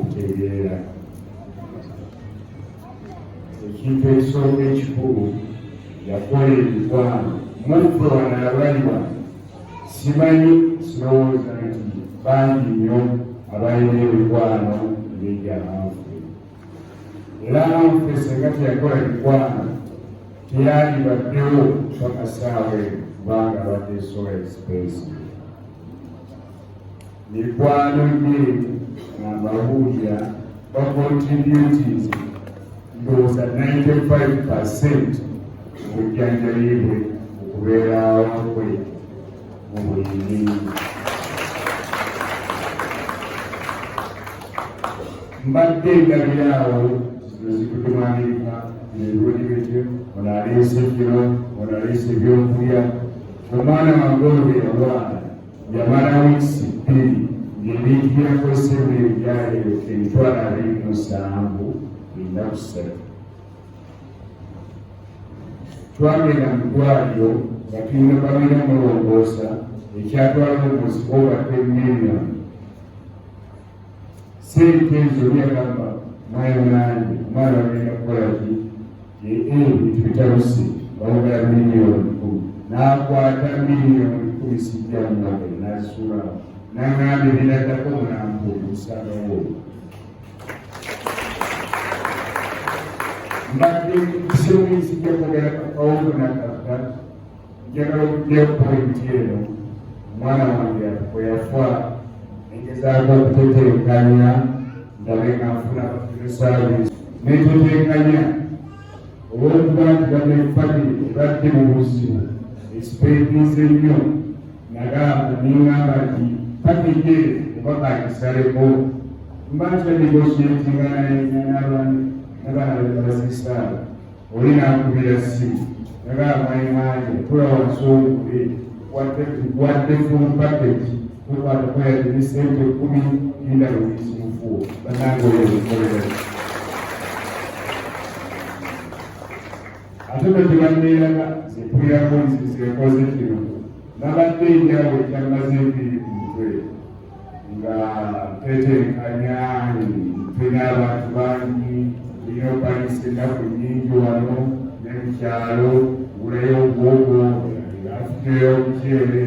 okutegeera ekintu ekisooka ekikulu yakola emikwano muffe wano abaliwa simanyi sirowooza nti bangi nnyo abalina emikwano ng'egyamanffe era manffe senga teyakola mikwano teyalibaddewo pakasaawe kubanga abadde sola expense mikwano gye nambabuulira bacontributis ndowooza 95% obujjanjabi bwe okubeerawo kwe mu bulimi. Mbadde ndabiraawo zino zikutte mu Amerika ebirudi bityo ono aleese kiro ono aleese ebyokulya omwana wange ono bwe yalwala yamala wiisi 2 ng'ebintu byakozesebwa ebyaleero 27 twagenda mu ddwaliro nga tulina bamira mulongoosa ekyatwala omuzigo obadde miliyoni sente ezo byagamba mwana nange omwana bagenda kukola ki bintu bitaluse bawogala miliyoni 10 n'akwata miliyoni 10 sijja mumagere n'azisuulawo n'aŋŋambye binaddako munampu omusagawo mbadde kisomi sijja kwogera kakawulo nakaka njagala okuddeyo pointi eno omwana wange bwe yafa engezaako okuteteekanya ndabe nga nfuna service netuteekanya olw'okuba nti gavumenti ebadde mu buzibu ekipeendize nnyo nagamba niŋŋamba nti pakije oba kakisaleko mba nkyandibosyetinga n'abaana basisaala oli nankubira ssimu nagamba mwayimaanye tula wansongule wadde full package tukwata kweyadini sente 10 indalo isimufuo banange oyokolera ate betebanneeraga zepulirako nzizekoze kino nabadde enjawo ekyamaze empiri ku mutwe nga teteekanya tulina abantu bangi tulina opalisa ennaku nyingi wano ne mukyalo gulayo obwogo afiteyo omukyere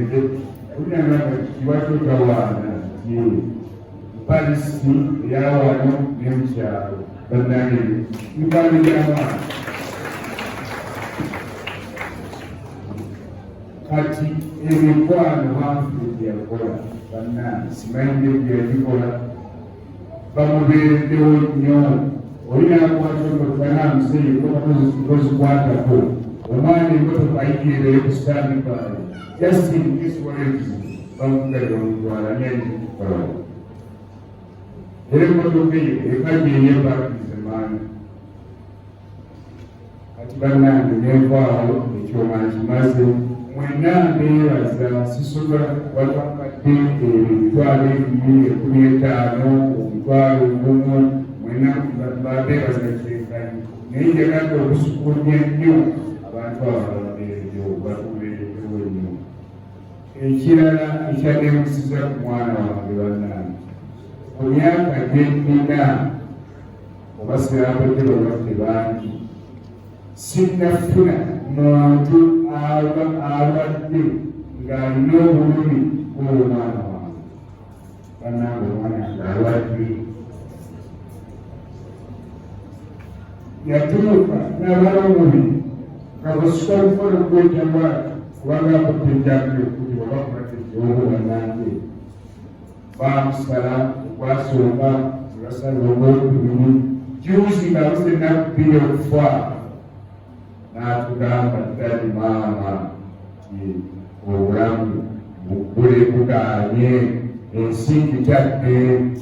olinagamba kibatutawaana palisi eyawano ne mukyalo bannange mukaliramaa kati emikwano banfu gyeyakola bannange simanyi gyeyagikola bamubeereddewo nnyo olinakwata emotokana museyi tozikwatako omwana emotoka ayigirire kusitandikaale just in case walekizibu bamugalira omutwala nyenikukola era emotoka eyo ekagyeyepakize maani kati bannange nenvaawo ekyoma nkimaze mwenna mbeebaza sisobola watankadde emitwalo 15 omutwalo ogumu mwenna babeebaza kyenkanyi naye njagadde okusukunya nnyo abantu abalala beereddewo batubeereddewo ennyo ekirala ekyaneemusiza ku mwana wange bannange ku myaka gyennina oba sirabadde balwadde bangi sinnafuna muntu abadde ng'alina obulumi bw'omwana wange bannange omwana yange alwadde yatuuka n'abala omubiri nga bwesika okukola okwetambula kubanga akutte enjambiro okuti oba kubatejewobo bannange bamusala okwasooka ebasala ogwokubiri juzi ngaabuze nakubbiri okufa n'atugamba ddali maama obulamu bukule bugaanye ensi kitadde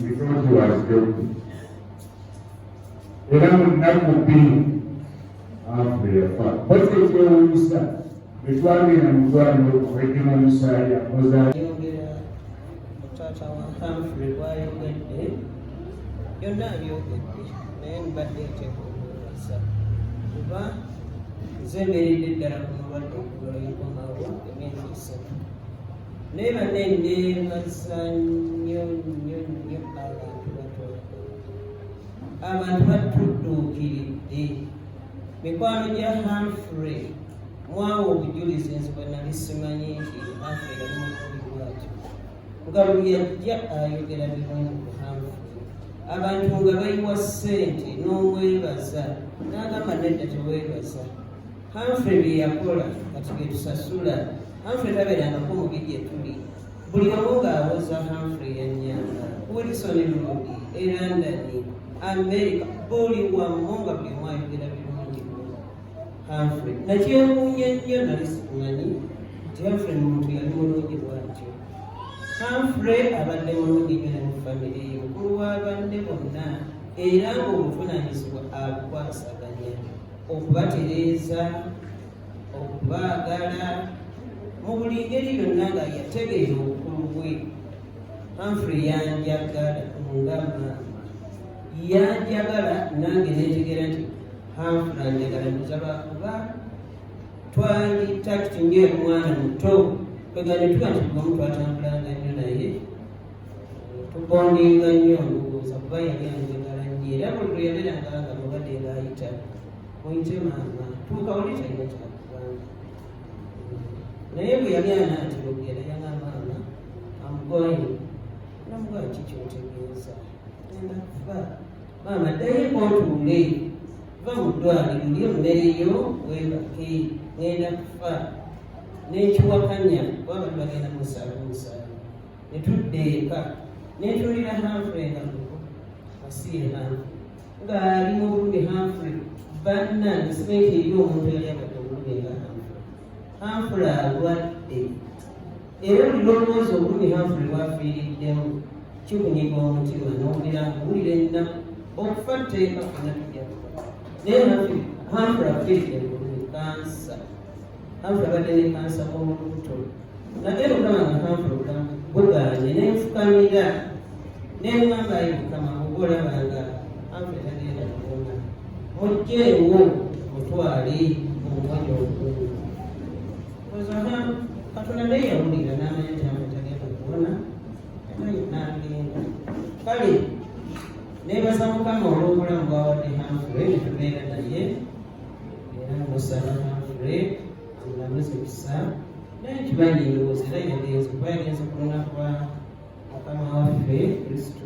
bifoti waziddeku era mu nnaku bbiri afe yafa bwatyo ekyewuunyisa etwagenda mu ddwaliro okwegema omusaayi akoza taata wa Humphrey bwayogedde byonna abyogedde naye mbadde nteekuuliza kuba nze mbeeredde ddala ku mulwadde okuloyinkomawo emyezi 3 naye banne ndeebaza nnyo nnyo nnyo abantu batono abantu batudduukiridde. Mikwano gya Humphrey mwawa obujulizi nze bwe nali simanyi nti Humphrey yali mukubi bwatyo nga buli yajja ayogera birungi ku Humphrey, abantu nga bayiwa ssente n'omwebaza n'agamba nedda teweebaza. Humphrey bye yakola kati bye tusasula. Humphrey tabeerangako mu gye tuli, buli wamu ng'awoza Humphrey yannyanga Wilson Road, e London, America, buli wamu nga buli omu ayogera birungi Humphrey. Nakyewuunya nnyo nali simanyi nti Humphrey muntu yali mulungi bwatyo. Humphrey abadde mulungi nnyo ne mu famire ye, mukulu w'abanne bonna, era ng'obuvunaanyizibwa abukwasaganya okubatereeza, okubaagala mu buli ngeri yonna nga yategeera obukulu bwe. Humphrey yanjagala nga maama, yanjagala nange neetegeera nti Humphrey anjagala njagala kuba twali takiti ng'eri mwana muto kwegane tuba nti bwomu twatambulanga nnyo naye tubondinga nnyo ndowooza kuba yali anjagala nnyo era buli lwe yabeeranga nga mubadde ng'ayita muyite maama tuuka wali talina kyakubanga naye bwe yali anaatera okugenda yanga maama amugoye namugaa ki kyotegeeza genda kufa maama ddayeko otuule va mu ddwaliro lyo mmereyo weebake ngenda kufa n'ekiwakanya kuba bali bagenda musalumusalo ne tudda eka netuulira Humphrey nga asiira ng'ali mu bulumi Humphrey bannange simanyi eri omuntu yali abadde obulumi nga Humphrey alwadde era buli lwolowooza obulumi Humphrey bwafiiriddemu kikunyiga omutima n'owulira nkuwulira ennaku okufa tteeka fonna tujja kufa naye Humphrey afiiridde mu bulumi kansa. Humphrey abadde ne kansa w'olubuto naye Mukama nga Humphrey buganye nenfukamira neŋŋamba ayi Mukama oba olabanga Humphrey tagenda kuwona mujjeewo mutwale omwoyo ogulungi. Katonda naye yawulira n'amanya nti Humphrey tagenda kuwona n'agenda. Kale neebaza Mukama olw'obulamu bwawadde Humphrey ne tubeera naye era musaba Humphrey amulamuze bisa naye nkimanyi ndowooza era yagenze kuba yagenze ku lunaku lwa Mukama waffe Kristo